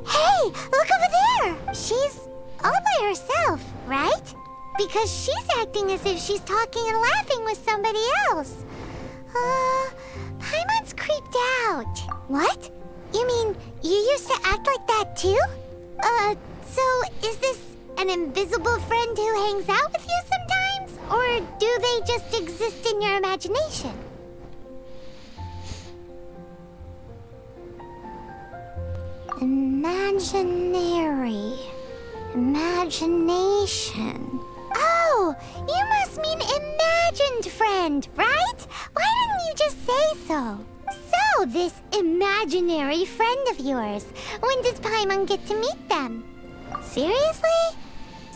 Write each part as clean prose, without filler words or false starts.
Hey, look over there! She's all by herself, right? Because she's acting as if she's talking and laughing with somebody else. Paimon's creeped out. What? You mean you used to act like that too? So is this an invisible friend who hangs out with you sometimes? Or do they just exist in your imagination? Imagination. Oh, you must mean imagined friend, right? Why didn't you just say so? So, this imaginary friend of yours, when does Paimon get to meet them? Seriously?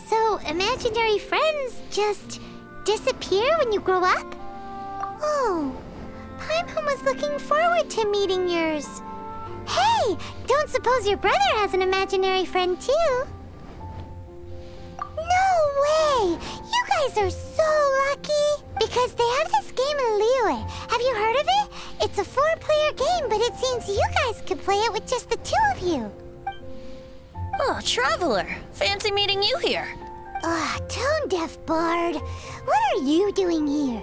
So, imaginary friends just disappear when you grow up? Oh, Paimon was looking forward to meeting yours. Hey, don't suppose your brother has an imaginary friend too? No way! You guys are so lucky! Because they have this game in Liyue. Have you heard of it? It's a 4-player game, but it seems you guys could play it with just the 2 of you. Oh, Traveler! Fancy meeting you here. Tone-deaf bard. What are you doing here?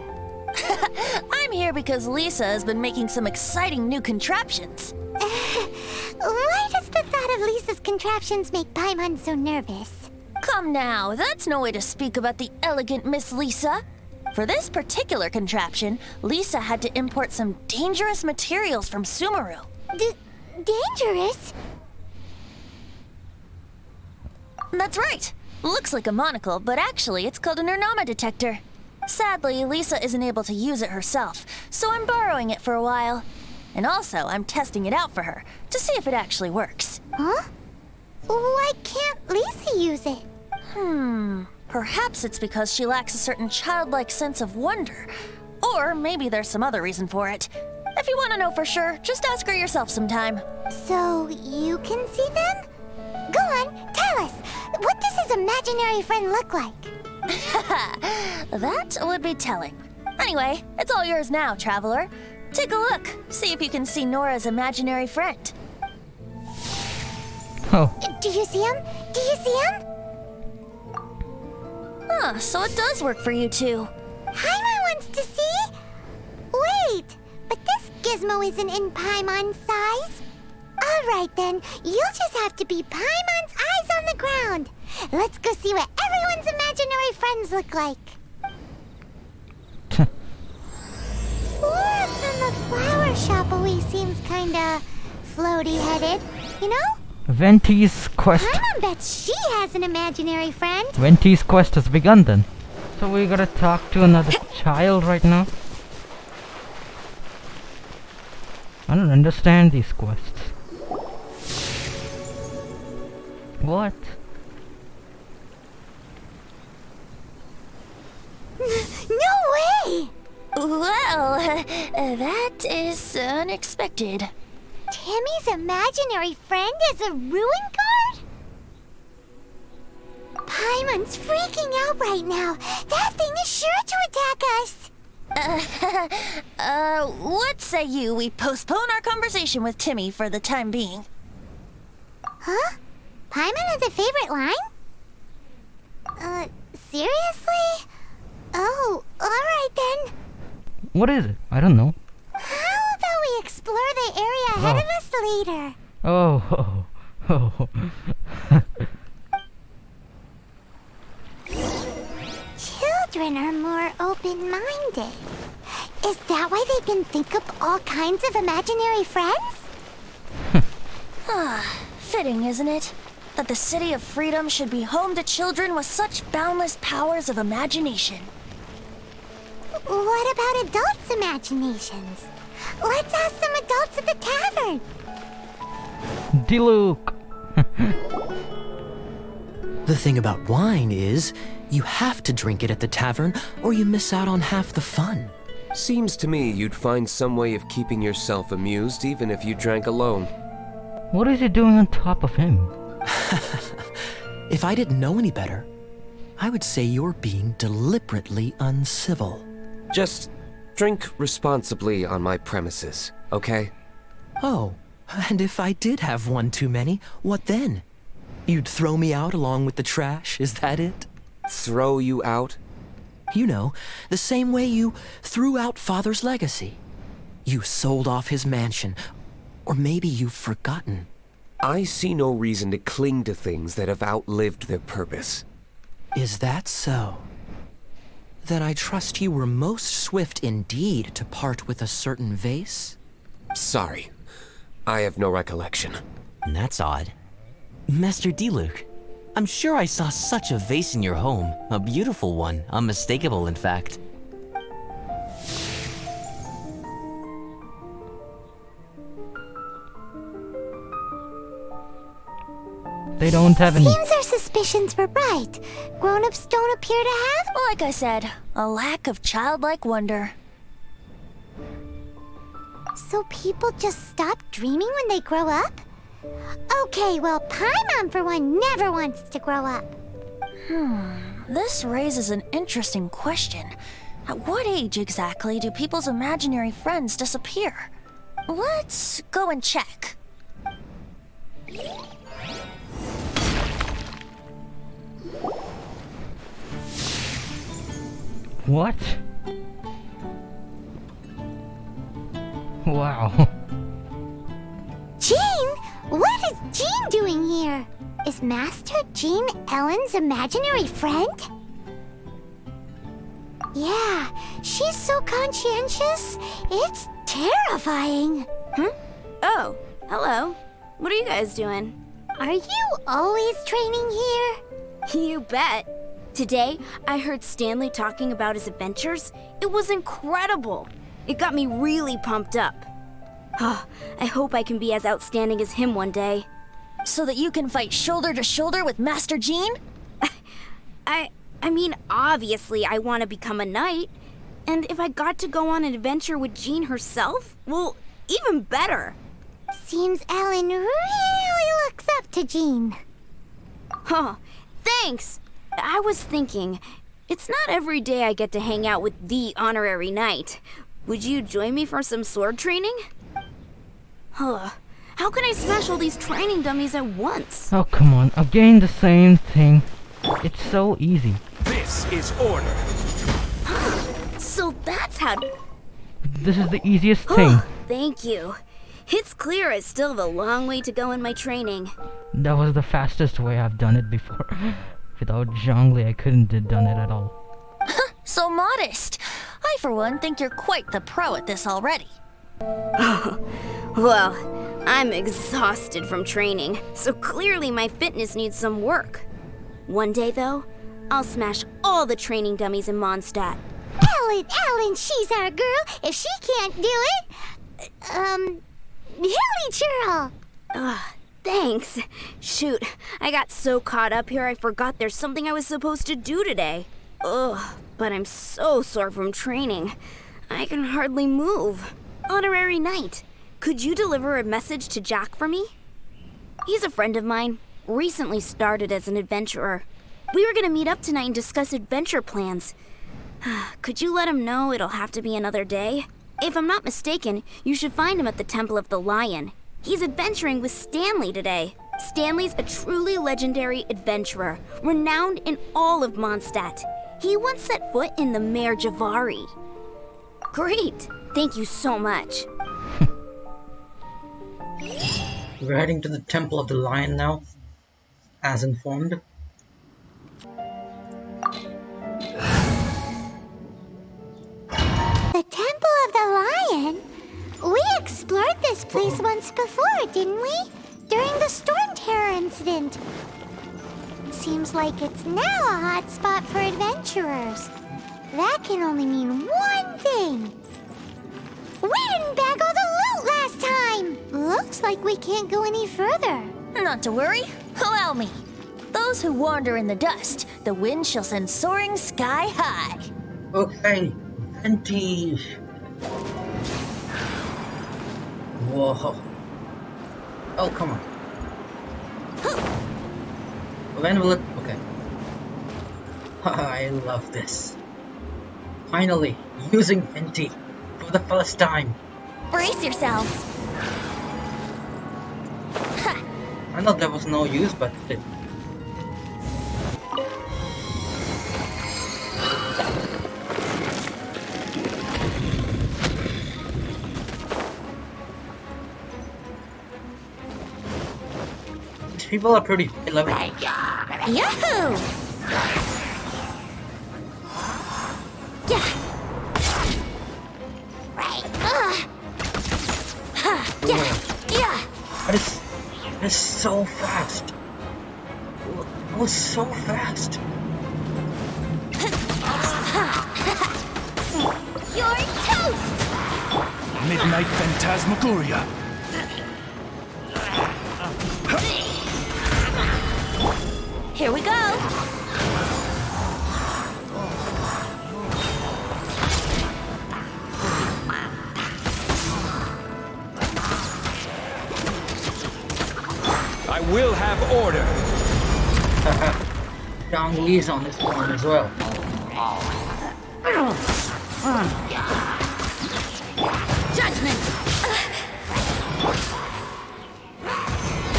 I'm here because Lisa has been making some exciting new contraptions. Why does the thought of Lisa's contraptions make Paimon so nervous? Come now, that's no way to speak about the elegant Miss Lisa. For this particular contraption, Lisa had to import some dangerous materials from Sumeru. Dangerous? That's right. Looks like a monocle, but actually it's called an Ernama detector. Sadly, Lisa isn't able to use it herself, so I'm borrowing it for a while. And also, I'm testing it out for her, to see if it actually works. Huh? Why can't Lisa use it? Perhaps it's because she lacks a certain childlike sense of wonder. Or maybe there's some other reason for it. If you want to know for sure, just ask her yourself sometime. So, you can see them? Go on, tell us. What does his imaginary friend look like? That would be telling. Anyway, it's all yours now, Traveler. Take a look. See if you can see Nora's imaginary friend. Oh. Do you see him? Do you see him? So it does work for you two. Paimon wants to see? Wait, but this gizmo isn't in Paimon's size. Alright then, you'll just have to be Paimon's eyes on the ground. Let's go see what everyone's imaginary friends look like. Flora from the flower shop always seems kinda floaty-headed, you know? Venti's quest. Paimon bets she has an imaginary friend. Venti's quest has begun then. So we gotta talk to another child right now. I don't understand these quests. What? No way! Well, that is unexpected. Timmy's imaginary friend is a ruin guard? Paimon's freaking out right now. That thing is sure to attack us. What say you we postpone our conversation with Timmy for the time being? Huh? Paimon has a favorite line? Seriously? Oh, alright then. What is it? I don't know. How about we explore the area ahead of us later? Oh. Children are more open-minded. Is that why they can think up all kinds of imaginary friends? Fitting, isn't it? That the City of Freedom should be home to children with such boundless powers of imagination. What about adults' imaginations? Let's ask some adults at the tavern. Diluc. The thing about wine is, you have to drink it at the tavern or you miss out on half the fun. Seems to me you'd find some way of keeping yourself amused even if you drank alone. What is he doing on top of him? If I didn't know any better, I would say you're being deliberately uncivil. Just Drink responsibly on my premises, okay? Oh, and if I did have one too many, what then? You'd throw me out along with the trash, is that it? Throw you out? You know, the same way you threw out Father's legacy. You sold off his mansion, or maybe you've forgotten. I see no reason to cling to things that have outlived their purpose. Is that so? Then I trust you were most swift indeed to part with a certain vase? Sorry, I have no recollection. That's odd. Master Diluc, I'm sure I saw such a vase in your home. A beautiful one, unmistakable in fact. They don't have any. Seems our suspicions were right. Grown-ups don't appear to have... Like I said, a lack of childlike wonder. So people just stop dreaming when they grow up? Okay, well, Paimon for one never wants to grow up. This raises an interesting question. At what age exactly do people's imaginary friends disappear? Let's go and check. What? Wow. Jean? What is Jean doing here? Is Master Jean Ellen's imaginary friend? Yeah, she's so conscientious. It's terrifying. Oh, hello. What are you guys doing? Are you always training here? You bet. Today, I heard Stanley talking about his adventures. It was incredible. It got me really pumped up. I hope I can be as outstanding as him one day. So that you can fight shoulder to shoulder with Master Jean? I mean, obviously I want to become a knight. And if I got to go on an adventure with Jean herself, well, even better. Seems Ellen really looks up to Jean. Huh, thanks. I was thinking, it's not every day I get to hang out with the honorary knight. Would you join me for some sword training? How can I smash all these training dummies at once? Oh, come on. Again, the same thing. It's so easy. This is order. So that's how... This is the easiest thing. Thank you. It's clear I still have a long way to go in my training. That was the fastest way I've done it before. Without Zhongli, I couldn't have done it at all. So modest. I, for one, think you're quite the pro at this already. Well, I'm exhausted from training, so clearly my fitness needs some work. One day, though, I'll smash all the training dummies in Monstadt. Ellen, she's our girl. If she can't do it, Hilly Churl. Thanks. Shoot, I got so caught up here I forgot there's something I was supposed to do today. But I'm so sore from training. I can hardly move. Honorary Knight, could you deliver a message to Jack for me? He's a friend of mine, recently started as an adventurer. We were gonna meet up tonight and discuss adventure plans. Could you let him know it'll have to be another day? If I'm not mistaken, you should find him at the Temple of the Lion. He's adventuring with Stanley today. Stanley's a truly legendary adventurer, renowned in all of Monstadt. He once set foot in the Mare Javari. Great! Thank you so much. We're heading to the Temple of the Lion now, as informed. The Temple of the Lion? We explored this place once before, didn't we? During the Storm Terror incident. Seems like it's now a hot spot for adventurers. That can only mean one thing. We didn't bag all the loot last time! Looks like we can't go any further. Not to worry. Allow me. Those who wander in the dust, the wind shall send soaring sky high. Okay, Venti. Whoa. Oh, come on. When will it... Okay. I love this. Finally, using Venti. the first time. Brace yourselves. I know there was no use, but still. These people are pretty loving. Yahoo! Yeah. Yeah. That is so fast. That was so fast. You're toast! Midnight Phantasmagoria. Here we go. I will have order. Zhang Li's on this one as well. Judgment!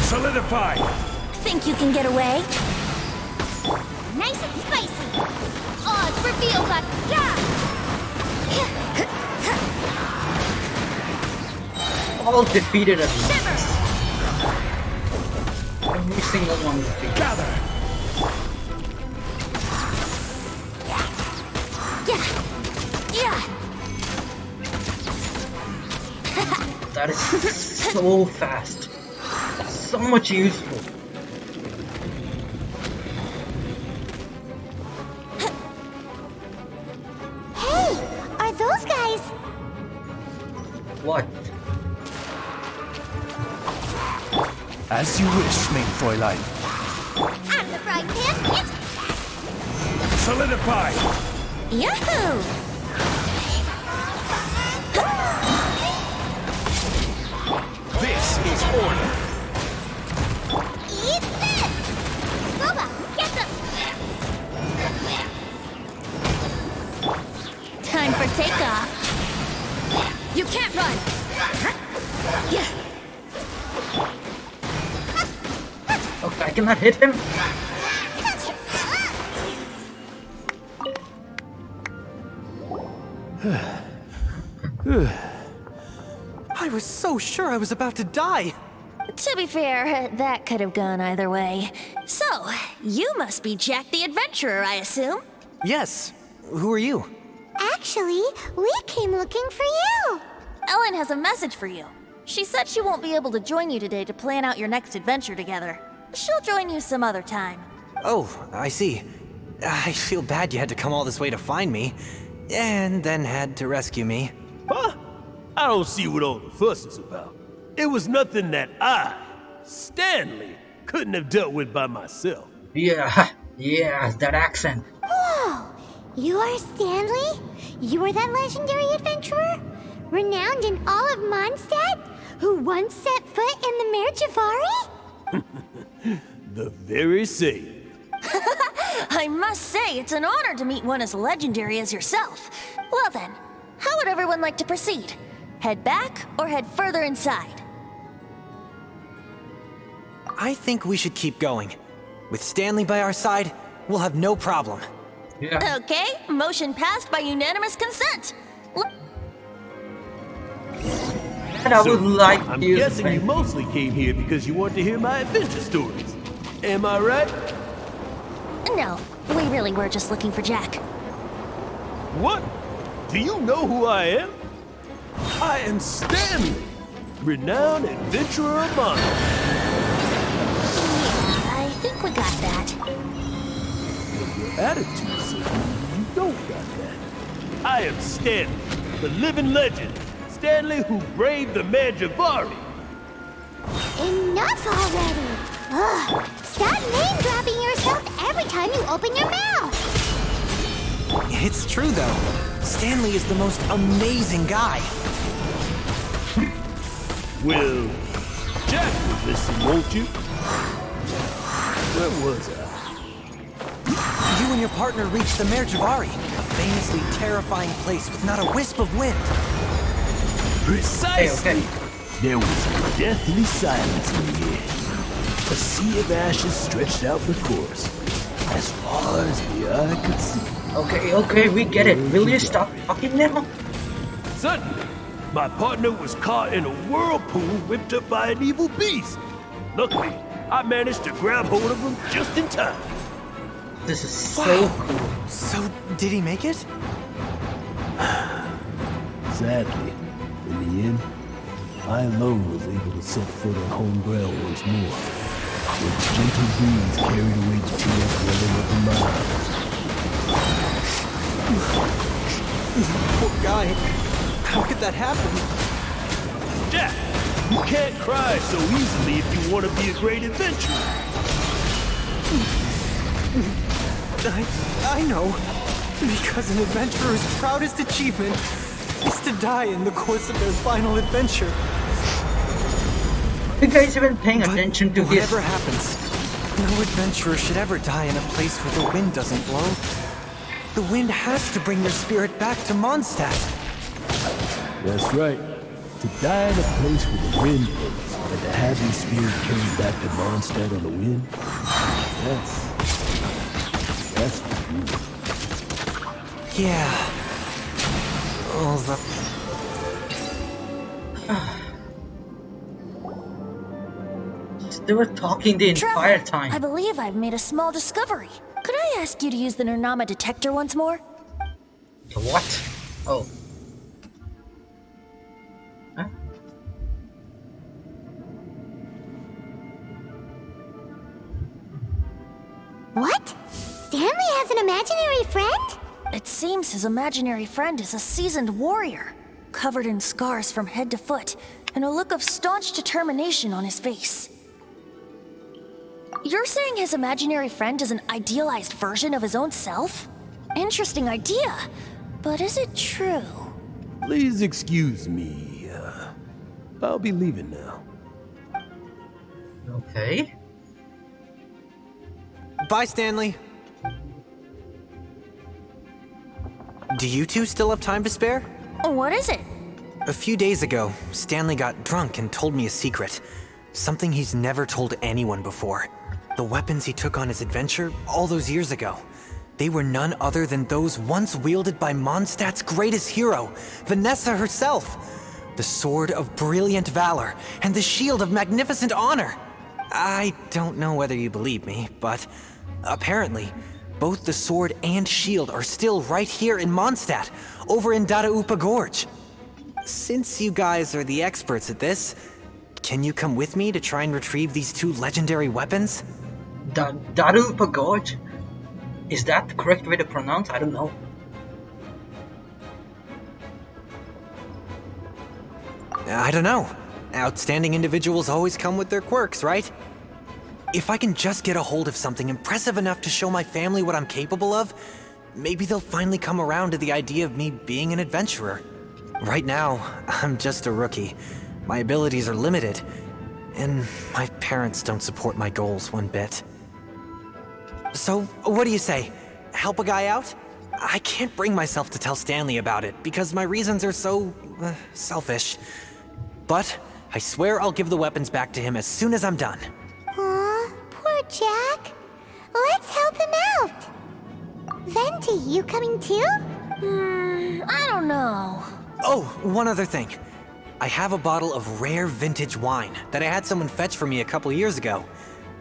Solidify. Think you can get away? Nice and spicy. Oh, it's reveal, but All defeated at least. Shiver. Every single one defeated. Gather. Yeah. That is so fast. So much useful. Hey, are those guys? What? As you wish, main Fräulein. I'm the frying pan. It's Solidify. Yahoo! This is order. eat this. Boba, get them. Time for takeoff. You can't run. Yeah. Okay, I cannot hit him. I was so sure I was about to die. To be fair, that could have gone either way. So, you must be Jack the Adventurer, I assume? Yes. Who are you? Actually, we came looking for you. Ellen has a message for you. She said she won't be able to join you today to plan out your next adventure together. She'll join you some other time. Oh, I see. I feel bad you had to come all this way to find me, and then had to rescue me. Huh? I don't see what all the fuss is about. It was nothing that I, Stanley, couldn't have dealt with by myself. Yeah, that accent. Whoa, you are Stanley? You are that legendary adventurer? Renowned in all of Monstadt? Who once set foot in the Mare Javari? The very same. I must say, it's an honor to meet one as legendary as yourself. Well then, how would everyone like to proceed? Head back or head further inside? I think we should keep going. With Stanley by our side, we'll have no problem. Yeah. Okay, motion passed by unanimous consent. And I would like I'm you to guessing you spend- mostly came here because you want to hear my adventure stories. Am I right? No, we really were just looking for Jack. What? Do you know who I am? I am Stanley, renowned adventurer of Monstadt. I think we got that. Your attitude says you don't got that. I am Stanley, the living legend. Stanley who braved the Mare Javari. Enough already! Ugh, stop name-dropping yourself every time you open your mouth! It's true, though. Stanley is the most amazing guy. Well, Jack will listen, won't you? Where was I? You and your partner reached the Mare Javari, a famously terrifying place with not a wisp of wind. Precisely. Okay. There was a deathly silence in the air. A sea of ashes stretched out before us, as far as the eye could see. Okay, we get it. Will you stop talking now? Suddenly, my partner was caught in a whirlpool whipped up by an evil beast. Luckily, I managed to grab hold of him just in time. This is so cool. So, did he make it? Sadly, in the end, I alone was able to set foot on home ground once more. When the gentle breeze carried away the tears welling up in my eyes. Poor guy. How could that happen? Jack, you can't cry so easily if you want to be a great adventurer. I know. Because an adventurer's proudest achievement is to die in the course of their final adventure. You guys even paying attention to this? Whatever happens, no adventurer should ever die in a place where the wind doesn't blow. The wind has to bring your spirit back to Monstadt. That's right. To die in a place where the wind blows, and to have your spirit carried back to Monstadt on the wind, that's the beauty. Yeah. All the... They were talking the entire time. I believe I've made a small discovery. Could I ask you to use the Nernama detector once more? The what? Oh. Huh? What? Stanley has an imaginary friend? It seems his imaginary friend is a seasoned warrior, covered in scars from head to foot, and a look of staunch determination on his face. You're saying his imaginary friend is an idealized version of his own self? Interesting idea, but is it true? Please excuse me. I'll be leaving now. Okay. Bye, Stanley. Do you two still have time to spare? What is it? A few days ago, Stanley got drunk and told me a secret. Something he's never told anyone before. The weapons he took on his adventure all those years ago. They were none other than those once wielded by Mondstadt's greatest hero, Vanessa herself. The sword of brilliant valor and the shield of magnificent honor. I don't know whether you believe me, but apparently, both the sword and shield are still right here in Monstadt, over in Dadaupa Gorge. Since you guys are the experts at this, can you come with me to try and retrieve these two legendary weapons? Dadaupa Gorge? Is that the correct way to pronounce? I don't know. I don't know. Outstanding individuals always come with their quirks, right? If I can just get a hold of something impressive enough to show my family what I'm capable of, maybe they'll finally come around to the idea of me being an adventurer. Right now, I'm just a rookie. My abilities are limited, and my parents don't support my goals one bit. So, what do you say? Help a guy out? I can't bring myself to tell Stanley about it, because my reasons are so... selfish. But I swear I'll give the weapons back to him as soon as I'm done. Aw, poor Jack. Let's help him out. Venti, you coming too? I don't know. Oh, one other thing. I have a bottle of rare vintage wine that I had someone fetch for me a couple years ago.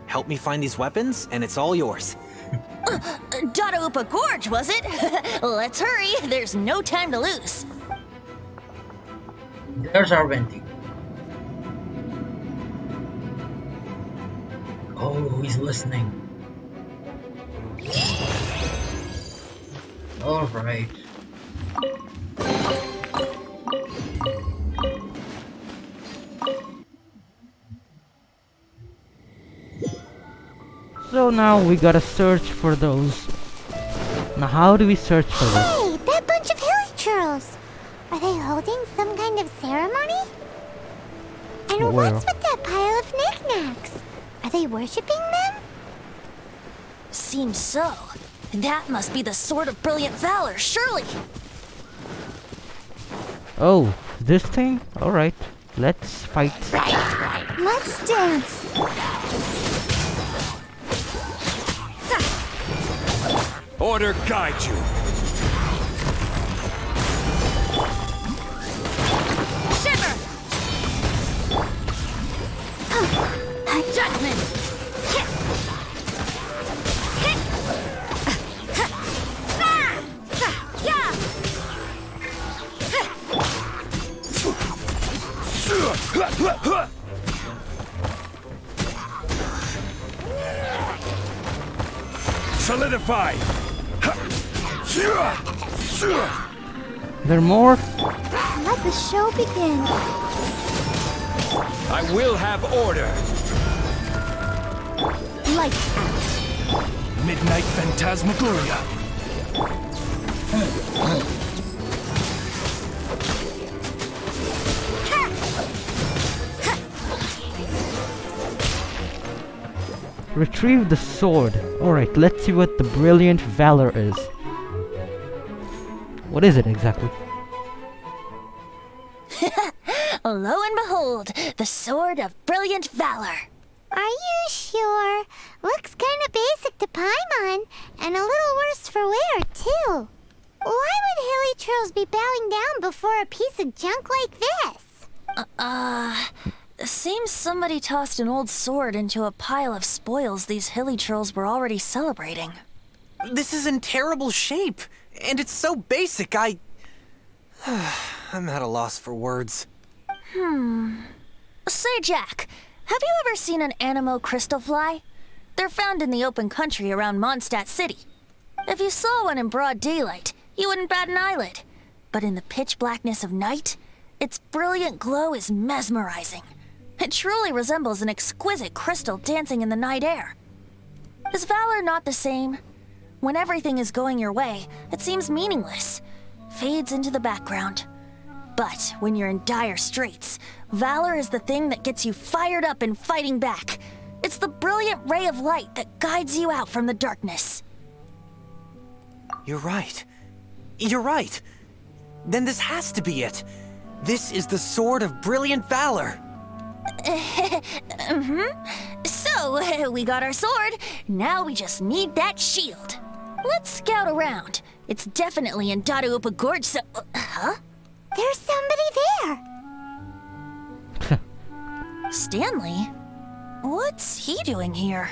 Help me find these weapons, and it's all yours. Dadaupa Gorge, was it? Let's hurry, there's no time to lose. There's our Venti. Oh, he's listening. Alright. So now we gotta search for those. Now how do we search for this? Hey, that bunch of hilly churls. Are they holding some kind of ceremony? And Where? what's with that pile of knickknacks? Are they worshipping them? Seems so. That must be the sword of brilliant valor, surely. Oh, this thing? Alright, let's fight. Let's dance. Order guide you. Shiver! Judgment! Solidify. There more? Let the show begin. I will have order. Lights out. Midnight Phantasmagoria. Retrieve the sword. Alright, let's see what the brilliant valor is. What is it exactly? Lo and behold, the Sword of Brilliant Valor. Are you sure? Looks kinda basic to Paimon, and a little worse for wear, too. Why would hilly trolls be bowing down before a piece of junk like this? Seems somebody tossed an old sword into a pile of spoils these hilly trolls were already celebrating. This is in terrible shape, and it's so basic, I'm at a loss for words. Say, Jack, have you ever seen an Anemo crystal fly? They're found in the open country around Monstadt City. If you saw one in broad daylight, you wouldn't bat an eyelid. But in the pitch blackness of night, its brilliant glow is mesmerizing. It truly resembles an exquisite crystal dancing in the night air. Is valor not the same? When everything is going your way, it seems meaningless, fades into the background. But when you're in dire straits, valor is the thing that gets you fired up and fighting back. It's the brilliant ray of light that guides you out from the darkness. You're right. You're right. Then this has to be it. This is the Sword of Brilliant Valor. So, we got our sword. Now we just need that shield. Let's scout around. It's definitely in Daruopa Gorge, so... Huh? There's somebody there. Stanley? What's he doing here?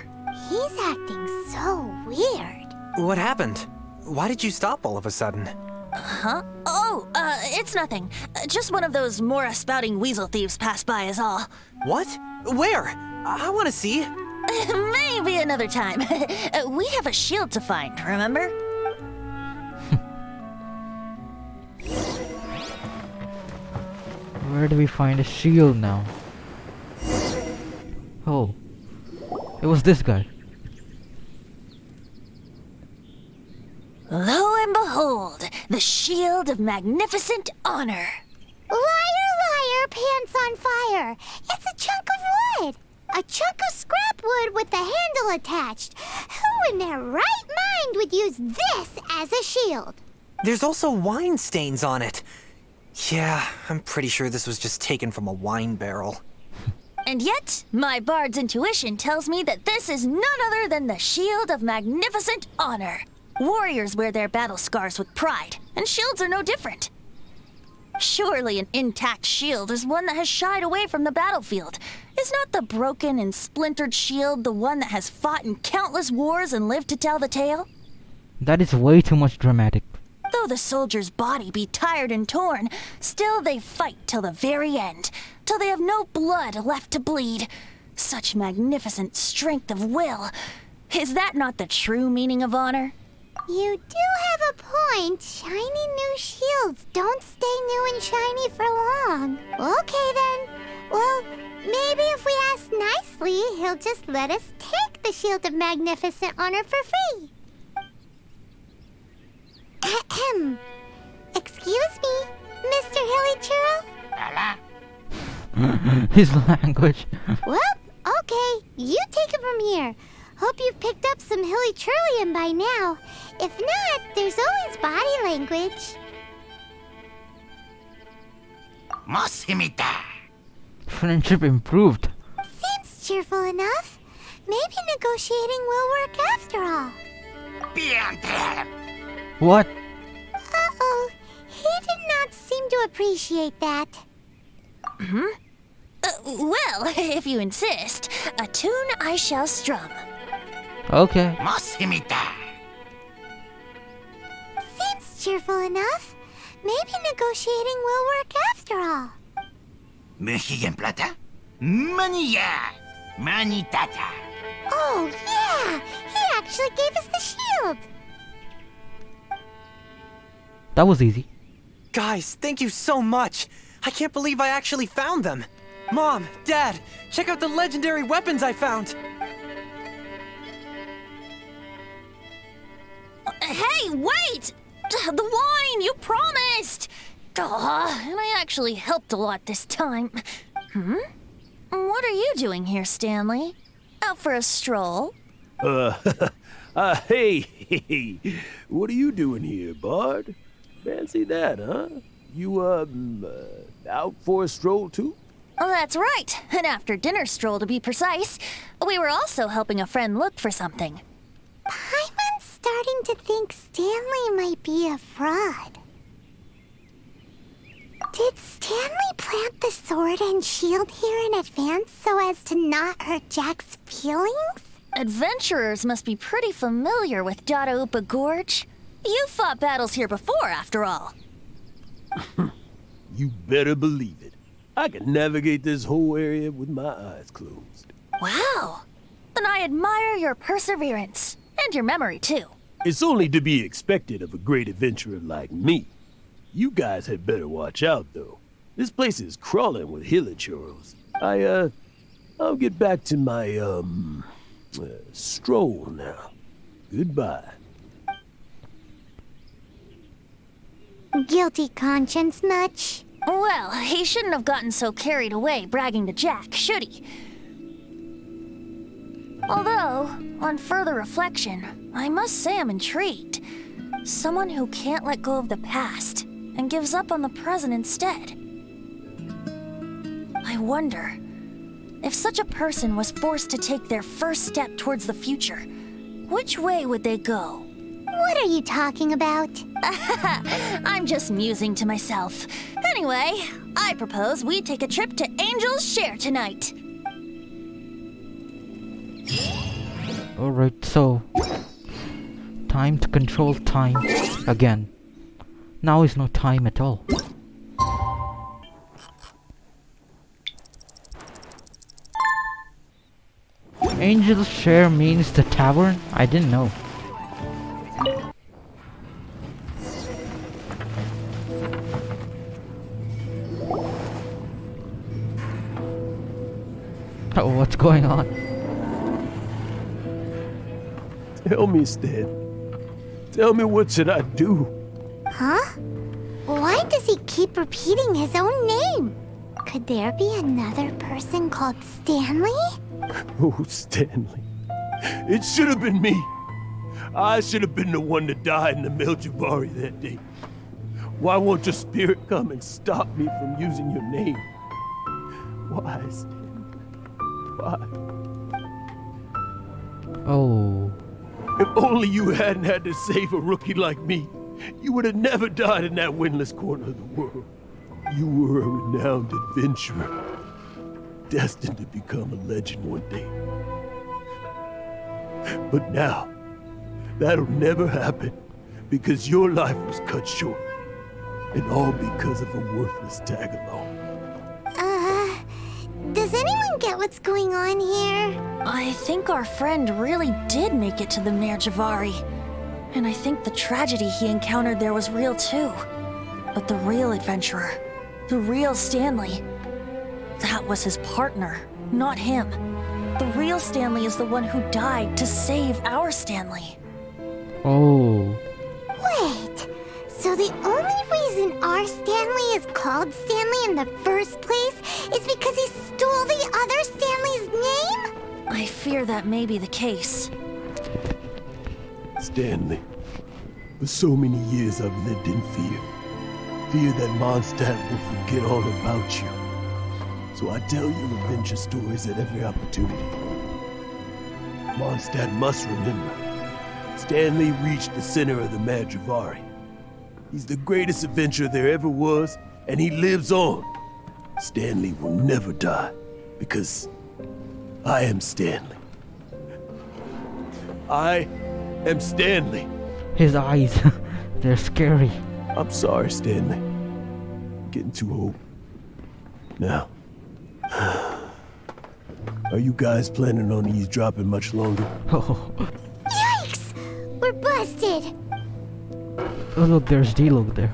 He's acting so weird. What happened? Why did you stop all of a sudden? Huh? Oh, it's nothing. Just one of those Mora-spouting weasel thieves passed by is all. What? Where? I want to see. Maybe another time. We have a shield to find, remember? Where do we find a shield now? Oh. It was this guy. Lo and behold, the shield of magnificent honor. Liar, liar, pants on fire. It's a chunk of wood. A chunk of scrap wood with the handle attached. Who in their right mind would use this as a shield? There's also wine stains on it. Yeah, I'm pretty sure this was just taken from a wine barrel. And yet, my bard's intuition tells me that this is none other than the shield of magnificent honor. Warriors wear their battle scars with pride, and shields are no different. Surely an intact shield is one that has shied away from the battlefield. Is not the broken and splintered shield the one that has fought in countless wars and lived to tell the tale? That is way too much dramatic. Though the soldier's body be tired and torn, still they fight till the very end, till they have no blood left to bleed. Such magnificent strength of will. Is that not the true meaning of honor? You do have a point. Shiny new shields don't stay new and shiny for long. Okay then. Well, maybe if we ask nicely, he'll just let us take the Shield of Magnificent Honor for free. Ahem. Excuse me, Mr. Hilly Churro? His language. Well, okay. You take it from here. Hope you've picked up some Hilly Trillium by now. If not, there's always body language. Friendship improved. Seems cheerful enough. Maybe negotiating will work after all. What? Uh-oh. He did not seem to appreciate that. Well, if you insist, a tune I shall strum. Okay. Seems cheerful enough. Maybe negotiating will work after all. Oh, yeah! He actually gave us the shield! That was easy. Guys, thank you so much! I can't believe I actually found them! Mom, Dad, check out the legendary weapons I found! Hey, wait! The wine, you promised! And I actually helped a lot this time. What are you doing here, Stanley? Out for a stroll? Hey, what are you doing here, Bard? Fancy that, huh? You, out for a stroll too? Oh, that's right. An after-dinner stroll, to be precise. We were also helping a friend look for something. Paimon's starting to think Stanley might be a fraud. Did Stanley plant the sword and shield here in advance so as to not hurt Jack's feelings? Adventurers must be pretty familiar with Dadaupa Gorge. You fought battles here before, after all. You better believe it. I can navigate this whole area with my eyes closed. Wow. Then I admire your perseverance. And your memory, too. It's only to be expected of a great adventurer like me. You guys had better watch out, though. This place is crawling with hilichurls. I'll get back to my, stroll now. Goodbye. Guilty conscience much? Well, he shouldn't have gotten so carried away bragging to Jack, should he? Although, on further reflection, I must say I'm intrigued. Someone who can't let go of the past and gives up on the present instead. I wonder, if such a person was forced to take their first step towards the future, which way would they go? What are you talking about? I'm just musing to myself. Anyway, I propose we take a trip to Angel's Share tonight. Alright, so time to control time again. Now is no time at all. Angel's Share means the tavern? I didn't know. Oh, what's going on? Tell me, Stan. Tell me, what should I do? Huh? Why does he keep repeating his own name? Could there be another person called Stanley? Oh, Stanley. It should have been me. I should have been the one that died in the Meljavari that day. Why won't your spirit come and stop me from using your name? Why, Stanley? Why? Oh. If only you hadn't had to save a rookie like me, you would have never died in that windless corner of the world. You were a renowned adventurer, destined to become a legend one day. But now, that'll never happen, because your life was cut short, and all because of a worthless tag-along. Does anyone get what's going on here? I think our friend really did make it to the Nerjavari. And I think the tragedy he encountered there was real too. But the real adventurer, the real Stanley, that was his partner, not him. The real Stanley is the one who died to save our Stanley. Oh. Wait, so the only reason our Stanley is called Stanley in the first place is because he stole the other Stanley's name? I fear that may be the case. Stanley, for so many years I've lived in fear. fear that Monstadt will forget all about you. So I tell your adventure stories at every opportunity. Monstadt must remember, Stanley reached the center of the Madrivari. He's the greatest adventurer there ever was, and he lives on. Stanley will never die, because I am Stanley. I am Stanley. His eyes, they're scary. I'm sorry, Stanley. I'm getting too old. Now, are you guys planning on eavesdropping much longer? Oh, Yikes! We're busted! look, there's D-Luke there.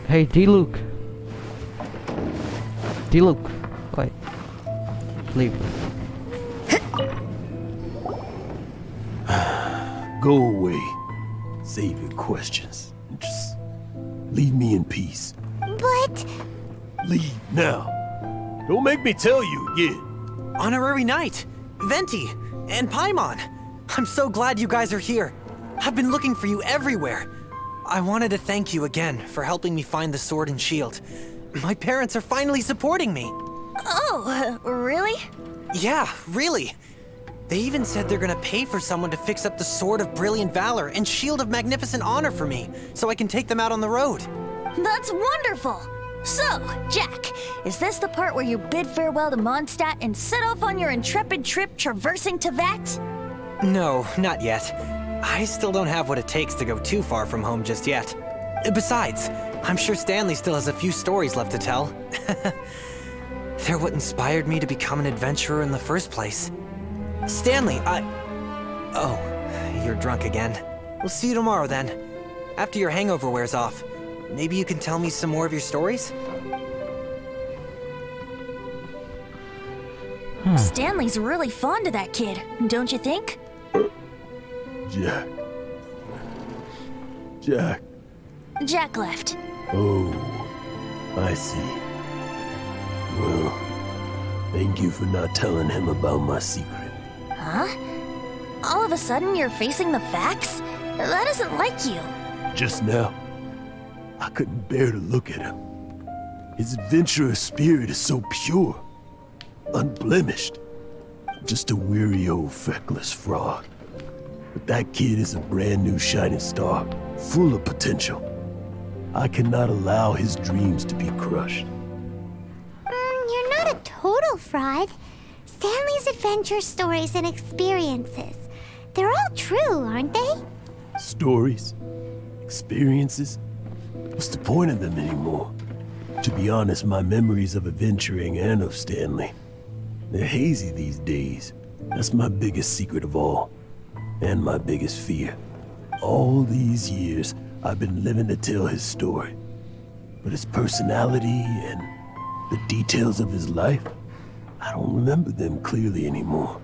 Hey, D-Luke. D-Luke. Wait. Leave. Go away. Save your questions. And just leave me in peace. But... Leave now. Don't make me tell you again. Honorary Knight, Venti, and Paimon. I'm so glad you guys are here. I've been looking for you everywhere. I wanted to thank you again for helping me find the sword and shield. My parents are finally supporting me. Oh, really? Yeah, really. They even said they're gonna pay for someone to fix up the Sword of Brilliant Valor and Shield of Magnificent Honor for me, so I can take them out on the road. That's wonderful! So, Jack, is this the part where you bid farewell to Monstadt and set off on your intrepid trip traversing Teyvat? No, not yet. I still don't have what it takes to go too far from home just yet. Besides, I'm sure Stanley still has a few stories left to tell. They're what inspired me to become an adventurer in the first place. Stanley, Oh, you're drunk again. We'll see you tomorrow then. After your hangover wears off. Maybe you can tell me some more of your stories? Stanley's really fond of that kid, don't you think? Jack. Jack. Jack left. Oh, I see. Well, thank you for not telling him about my secret. Huh? All of a sudden you're facing the facts? That isn't like you. Just now, I couldn't bear to look at him. His adventurous spirit is so pure, unblemished. Just a weary old feckless fraud. But that kid is a brand new shining star, full of potential. I cannot allow his dreams to be crushed. You're not a total fraud. Stanley's adventure stories and experiences, they're all true, aren't they? Stories? Experiences? What's the point of them anymore? To be honest, my memories of adventuring and of Stanley, they're hazy these days. That's my biggest secret of all. And my biggest fear. All these years, I've been living to tell his story. But his personality and the details of his life, I don't remember them clearly anymore.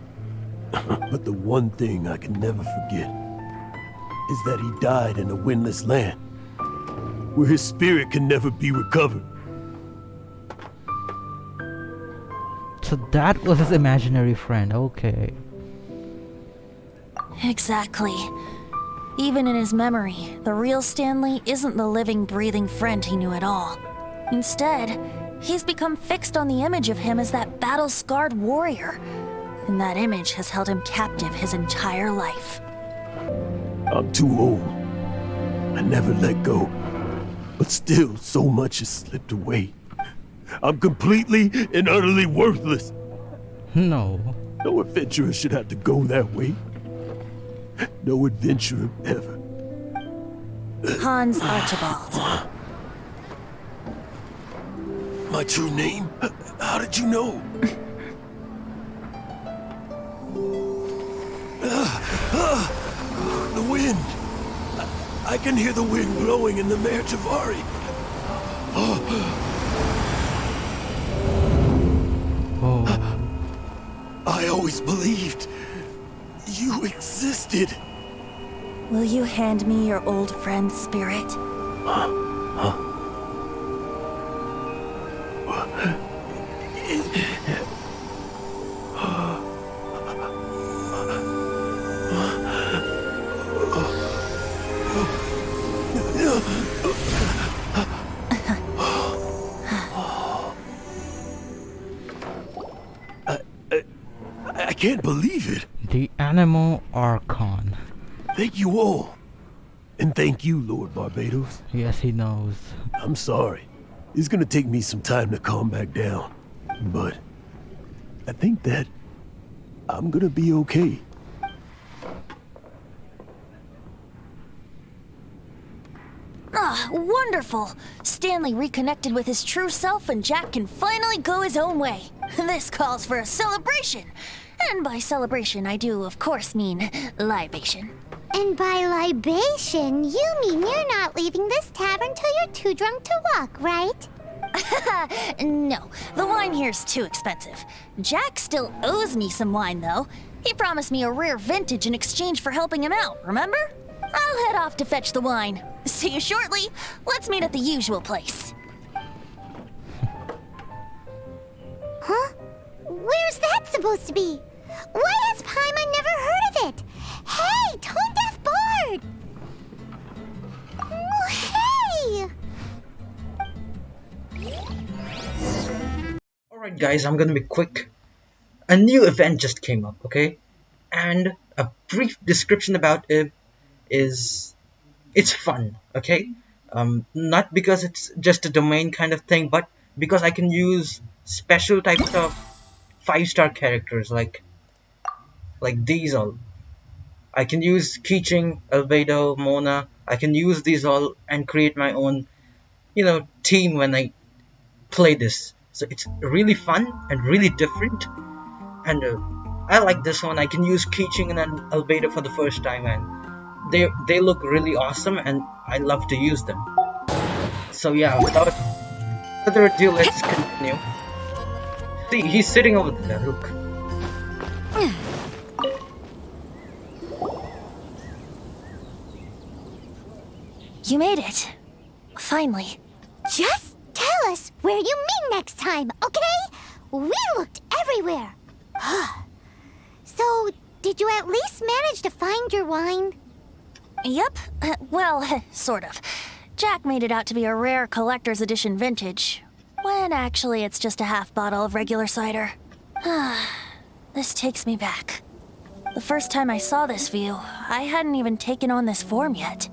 But the one thing I can never forget is that he died in a windless land, where his spirit can never be recovered. So that was his imaginary friend, okay. Exactly. Even in his memory, the real Stanley isn't the living, breathing friend he knew at all. Instead, he's become fixed on the image of him as that battle-scarred warrior. And that image has held him captive his entire life. I'm too old. I never let go. But still, so much has slipped away. I'm completely and utterly worthless. No. No adventurer should have to go that way. No adventurer ever. Hans Archibald. My true name? How did you know? The wind. I can hear the wind blowing in the Mare Javari. I always believed you existed. Will you hand me your old friend's spirit? can't believe it. The Anemo Archon. Thank you all. And thank you, Lord Barbatos. Yes, he knows. I'm sorry. It's gonna take me some time to calm back down. But I think that I'm gonna be okay. Ah, wonderful! Stanley reconnected with his true self and Jack can finally go his own way. This calls for a celebration. And by celebration, I do, of course, mean libation. And by libation, you mean you're not leaving this tavern till you're too drunk to walk, right? No, the wine here's too expensive. Jack still owes me some wine, though. He promised me a rare vintage in exchange for helping him out, remember? I'll head off to fetch the wine. See you shortly. Let's meet at the usual place. Huh? Where's that supposed to be? Why has Paimon never heard of it? Hey, Tone Deaf Bard! Oh, hey! Alright guys, I'm gonna be quick. A new event just came up, okay? And a brief description about it is... it's fun, okay? Not because it's just a domain kind of thing, but because I can use special types of 5-star characters like these all. I can use Keeching, Albedo, Mona. I can use these all and create my own, team when I play this. So it's really fun and really different. And I like this one. I can use Keeching and then Albedo for the first time, and they look really awesome, and I love to use them. So yeah, without further ado, let's continue. See, he's sitting over there. Look. You made it. Finally. Just tell us where you meet next time, okay? We looked everywhere. So, did you at least manage to find your wine? Yep. Well, sort of. Jack made it out to be a rare collector's edition vintage, when actually it's just a half bottle of regular cider. This takes me back. The first time I saw this view, I hadn't even taken on this form yet.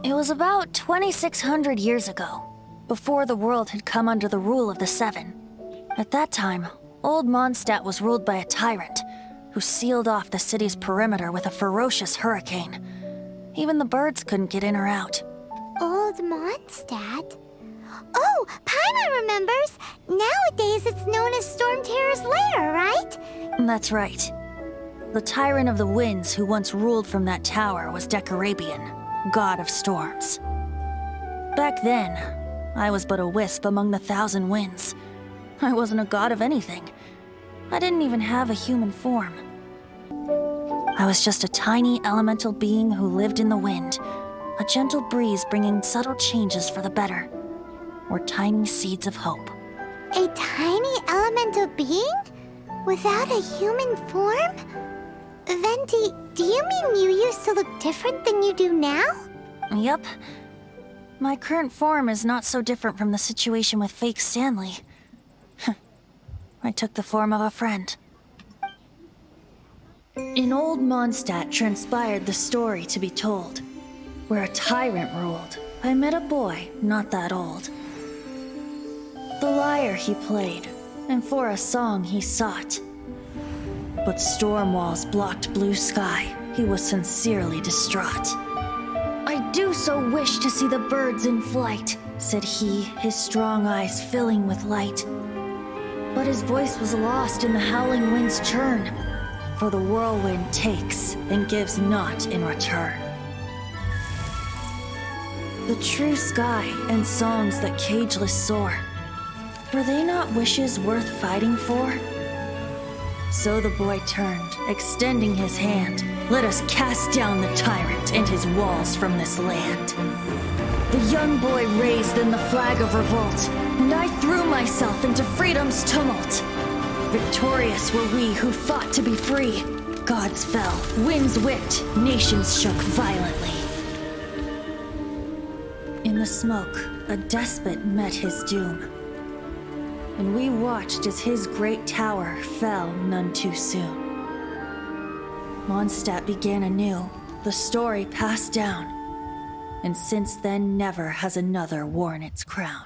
It was about 2,600 years ago, before the world had come under the rule of the Seven. At that time, old Monstadt was ruled by a tyrant, who sealed off the city's perimeter with a ferocious hurricane. Even the birds couldn't get in or out. Old Monstadt? Oh, Paimon remembers! Nowadays it's known as Storm Terror's lair, right? That's right. The Tyrant of the Winds who once ruled from that tower was Decarabian, god of storms. Back then, I was but a wisp among the 1,000 winds. I wasn't a god of anything. I didn't even have a human form. I was just a tiny elemental being who lived in the wind, a gentle breeze bringing subtle changes for the better, or tiny seeds of hope. A tiny elemental being? Without a human form? Venti, do you mean you used to look different than you do now? Yep. My current form is not so different from the situation with fake Stanley. I took the form of a friend. In old Monstadt transpired the story to be told. Where a tyrant ruled, I met a boy not that old. The lyre he played, and for a song he sought. But storm walls blocked blue sky, he was sincerely distraught. I do so wish to see the birds in flight, said he, his strong eyes filling with light. But his voice was lost in the howling wind's churn, for the whirlwind takes and gives not in return. The true sky and songs that cageless soar, were they not wishes worth fighting for? So the boy turned, extending his hand. Let us cast down the tyrant and his walls from this land. The young boy raised then the flag of revolt, and I threw myself into freedom's tumult. Victorious were we who fought to be free. Gods fell, winds whipped, nations shook violently. In the smoke, a despot met his doom. and we watched as his great tower fell none too soon. Monstadt began anew, the story passed down, and since then never has another worn its crown.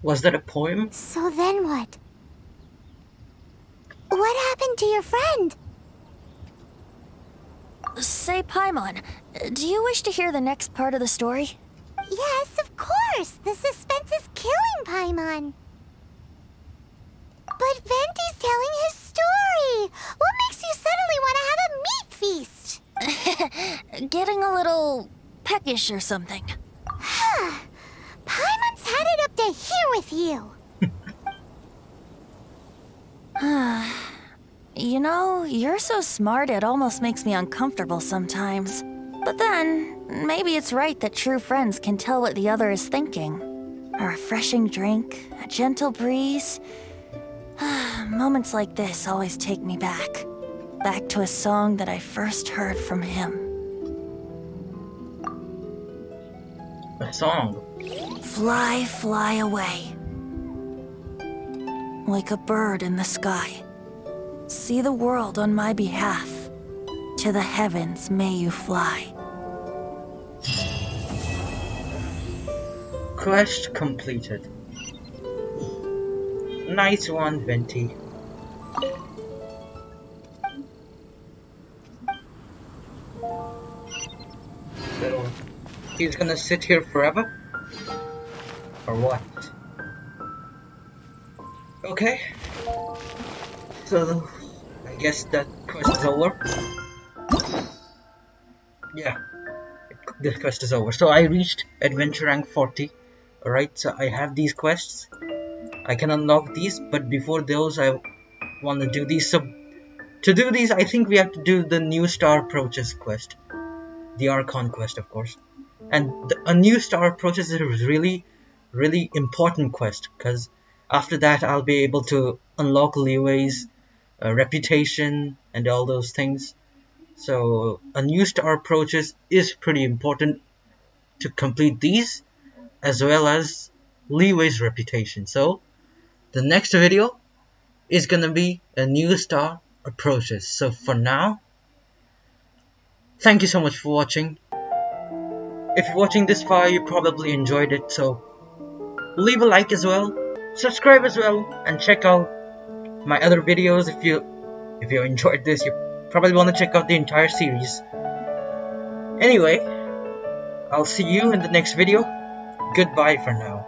Was that a poem? So then what? What happened to your friend? Say, Paimon, do you wish to hear the next part of the story? Yes, of course. The suspense is killing Paimon. But Venti's telling his story. What makes you suddenly want to have a meat feast? Getting a little peckish or something. Paimon's had it up to here with you. You know, you're so smart it almost makes me uncomfortable sometimes. But then, maybe it's right that true friends can tell what the other is thinking. A refreshing drink, a gentle breeze. Moments like this always take me back. Back to a song that I first heard from him. A song? Fly, fly away. Like a bird in the sky. See the world on my behalf. To the heavens may you fly. Quest completed. Nice one, Venti. So, he's gonna sit here forever? Or what? Okay. So, I guess that quest is over. Yeah, this quest is over. So I reached adventure rank 40. Alright, so I have these quests. I can unlock these, but before those I want to do these. So to do these, I think we have to do the new star approaches quest. The Archon quest, of course. And a new star approaches is a really important quest, because after that I'll be able to unlock Liwei's reputation and all those things. So a new star approaches is pretty important to complete these, as well as Liwei's reputation. So the next video is gonna be a new star approaches. So for now, thank you so much for watching. If you're watching this far, you probably enjoyed it, so leave a like as well, subscribe as well, and check out my other videos. If you enjoyed this, you probably want to check out the entire series. Anyway, I'll see you in the next video. Goodbye for now.